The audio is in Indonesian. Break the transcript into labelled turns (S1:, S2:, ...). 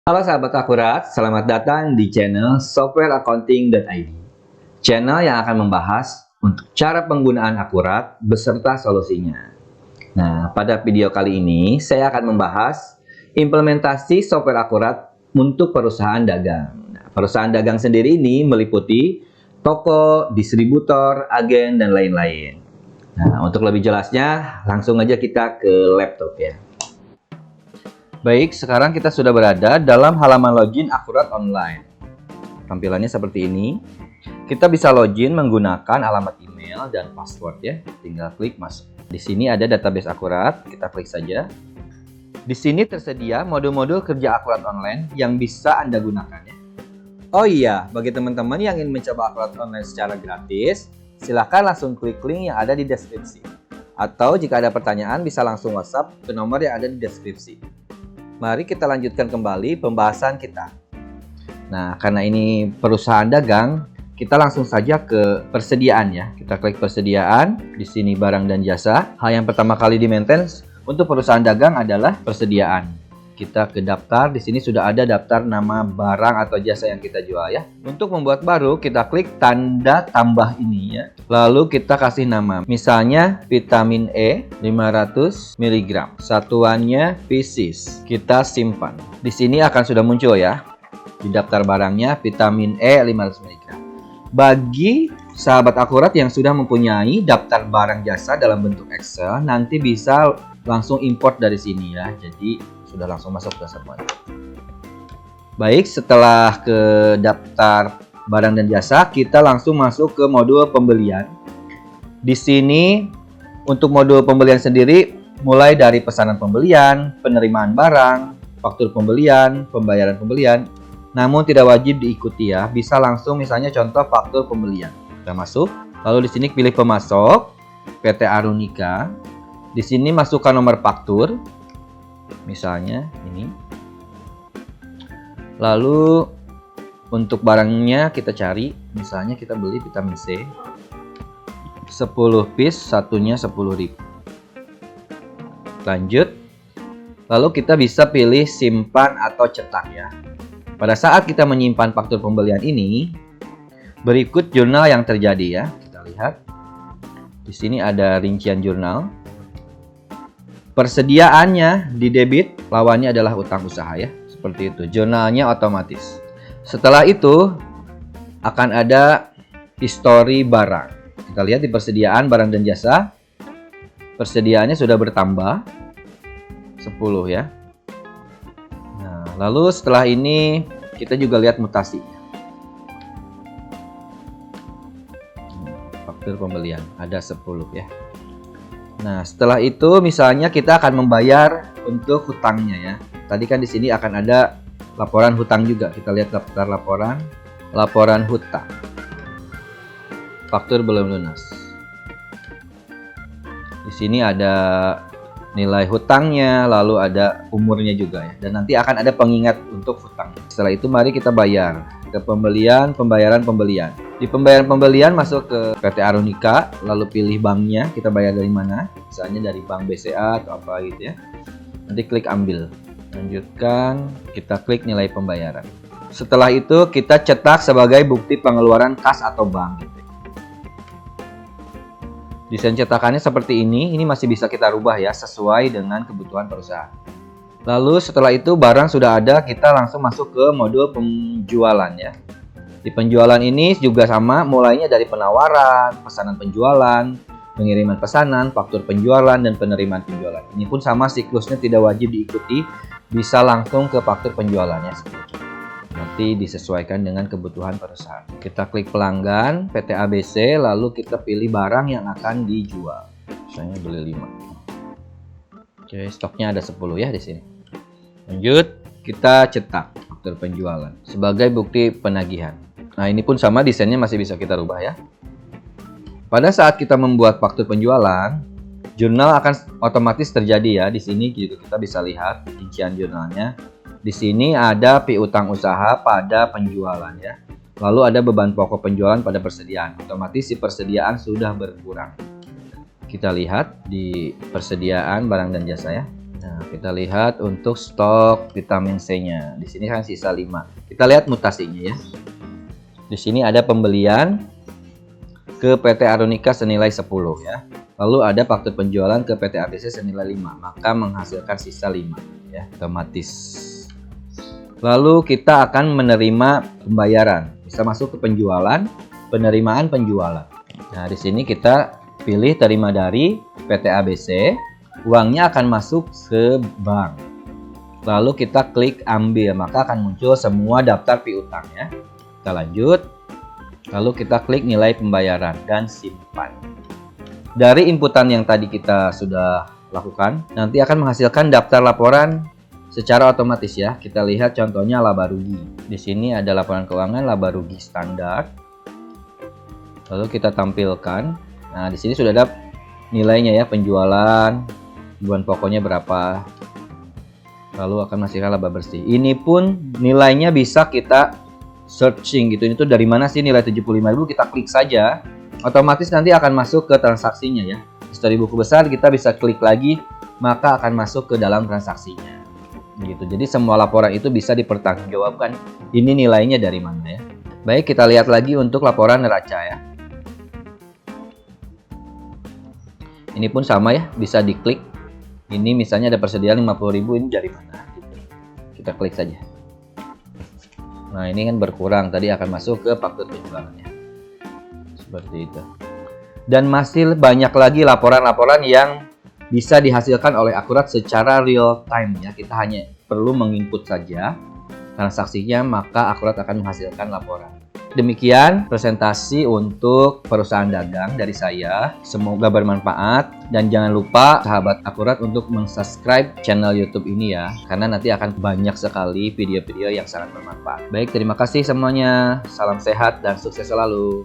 S1: Halo sahabat akurat, selamat datang di channel softwareaccounting.id. Channel yang akan membahas untuk cara penggunaan akurat beserta solusinya. Nah, pada video kali ini saya akan membahas implementasi software akurat untuk perusahaan dagang. Nah, perusahaan dagang sendiri ini meliputi toko, distributor, agen, dan lain-lain. Nah, untuk lebih jelasnya, langsung aja kita ke laptop ya. Baik, sekarang kita sudah berada dalam halaman login akurat online. Tampilannya seperti ini. Kita bisa login menggunakan alamat email dan password ya. Tinggal klik masuk. Di sini ada database akurat, kita klik saja. Di sini tersedia modul-modul kerja akurat online yang bisa Anda gunakan ya. Oh iya, bagi teman-teman yang ingin mencoba akurat online secara gratis, silakan langsung klik link yang ada di deskripsi. Atau jika ada pertanyaan bisa langsung WhatsApp ke nomor yang ada di deskripsi. Mari kita lanjutkan kembali pembahasan kita. Nah, karena ini perusahaan dagang, kita langsung saja ke persediaan ya. Kita klik persediaan, di sini barang dan jasa. Hal yang pertama kali di-maintenance untuk perusahaan dagang adalah persediaan. Kita ke daftar, di sini sudah ada daftar nama barang atau jasa yang kita jual ya. Untuk membuat baru, kita klik tanda tambah ini ya. Lalu kita kasih nama, misalnya vitamin E 500 mg. Satuannya pieces. Kita simpan. Di sini akan sudah muncul ya. Di daftar barangnya vitamin E 500 mg. Bagi sahabat akurat yang sudah mempunyai daftar barang jasa dalam bentuk Excel, nanti bisa langsung import dari sini ya. Jadi sudah langsung masuk ke semuanya. Baik, setelah ke daftar barang dan jasa, kita langsung masuk ke modul pembelian. Di sini untuk modul pembelian sendiri mulai dari pesanan pembelian, penerimaan barang, faktur pembelian, pembayaran pembelian. Namun tidak wajib diikuti ya. Bisa langsung misalnya contoh faktur pembelian. Kita masuk. Lalu di sini pilih pemasok PT Arunika. Di sini masukkan nomor faktur. Misalnya ini. Lalu untuk barangnya kita cari, misalnya kita beli vitamin C 10 piece, satunya 10.000. Lanjut. Lalu kita bisa pilih simpan atau cetak ya. Pada saat kita menyimpan faktur pembelian ini, berikut jurnal yang terjadi ya. Kita lihat. Di sini ada rincian jurnal. Persediaannya di debit, lawannya adalah utang usaha ya. Seperti itu, jurnalnya otomatis. Setelah itu akan ada histori barang. Kita lihat di persediaan barang dan jasa. Persediaannya sudah bertambah 10 ya. Nah, lalu setelah ini kita juga lihat mutasi. Faktur pembelian ada 10 ya. Nah, setelah itu misalnya kita akan membayar untuk hutangnya ya. Tadi kan di sini akan ada laporan hutang juga. Kita lihat daftar laporan hutang. Faktur belum lunas. Di sini ada nilai hutangnya, lalu ada umurnya juga ya. Dan nanti akan ada pengingat untuk hutang. Setelah itu mari kita bayar ke pembelian, pembayaran pembelian. Di pembayaran pembelian masuk ke PT Arunika, lalu pilih banknya, kita bayar dari mana, misalnya dari bank BCA atau apa gitu ya. Nanti klik ambil, lanjutkan, kita klik nilai pembayaran. Setelah itu kita cetak sebagai bukti pengeluaran kas atau bank gitu. Desain cetakannya seperti ini masih bisa kita rubah ya, sesuai dengan kebutuhan perusahaan. Lalu setelah itu barang sudah ada, kita langsung masuk ke modul penjualan ya. Di penjualan ini juga sama, mulainya dari penawaran, pesanan penjualan, pengiriman pesanan, faktur penjualan, dan penerimaan penjualan. Ini pun sama, siklusnya tidak wajib diikuti, bisa langsung ke faktur penjualannya. Nanti disesuaikan dengan kebutuhan perusahaan. Kita klik pelanggan, PT ABC, lalu kita pilih barang yang akan dijual. Misalnya beli 5. Oke, stoknya ada 10 ya di sini. Lanjut, kita cetak faktur penjualan sebagai bukti penagihan. Nah, ini pun sama, desainnya masih bisa kita rubah ya. Pada saat kita membuat faktur penjualan, jurnal akan otomatis terjadi ya. Di sini gitu kita bisa lihat rincian jurnalnya. Di sini ada piutang usaha pada penjualan ya. Lalu ada beban pokok penjualan pada persediaan. Otomatis si persediaan sudah berkurang. Kita lihat di persediaan barang dan jasa ya. Nah, kita lihat untuk stok vitamin C-nya. Di sini kan sisa 5. Kita lihat mutasinya ya. Di sini ada pembelian ke PT Arunika senilai 10 ya. Lalu ada faktur penjualan ke PT ABC senilai 5, maka menghasilkan sisa 5 ya, otomatis. Lalu kita akan menerima pembayaran. Bisa masuk ke penjualan, penerimaan penjualan. Nah, di sini kita pilih terima dari PT ABC. Uangnya akan masuk ke bank. Lalu kita klik ambil, maka akan muncul semua daftar piutang ya. Kita lanjut. Lalu kita klik nilai pembayaran dan simpan. Dari inputan yang tadi kita sudah lakukan, nanti akan menghasilkan daftar laporan secara otomatis ya. Kita lihat contohnya laba rugi. Di sini ada laporan keuangan laba rugi standar. Lalu kita tampilkan. Nah, di sini sudah ada nilainya ya, penjualan, bulan pokoknya berapa. Lalu akan menghasilkan laba bersih. Ini pun nilainya bisa kita searching gitu. Ini tuh dari mana sih nilai 75.000, kita klik saja. Otomatis nanti akan masuk ke transaksinya ya. Histori buku besar kita bisa klik lagi, maka akan masuk ke dalam transaksinya. Begitu. Jadi semua laporan itu bisa dipertanggungjawabkan. Ini nilainya dari mana ya. Baik, kita lihat lagi untuk laporan neraca ya. Ini pun sama ya, bisa diklik. Ini misalnya ada persediaan 50.000, ini dari mana? Kita klik saja. Nah, ini kan berkurang, tadi akan masuk ke faktur penjualannya. Seperti itu. Dan masih banyak lagi laporan-laporan yang bisa dihasilkan oleh Akurat secara real time ya. Kita hanya perlu menginput saja transaksinya, maka Akurat akan menghasilkan laporan. Demikian presentasi untuk perusahaan dagang dari saya. Semoga bermanfaat dan jangan lupa sahabat Akurat untuk mensubscribe channel YouTube ini ya, karena nanti akan banyak sekali video-video yang sangat bermanfaat. Baik, terima kasih semuanya. Salam sehat dan sukses selalu.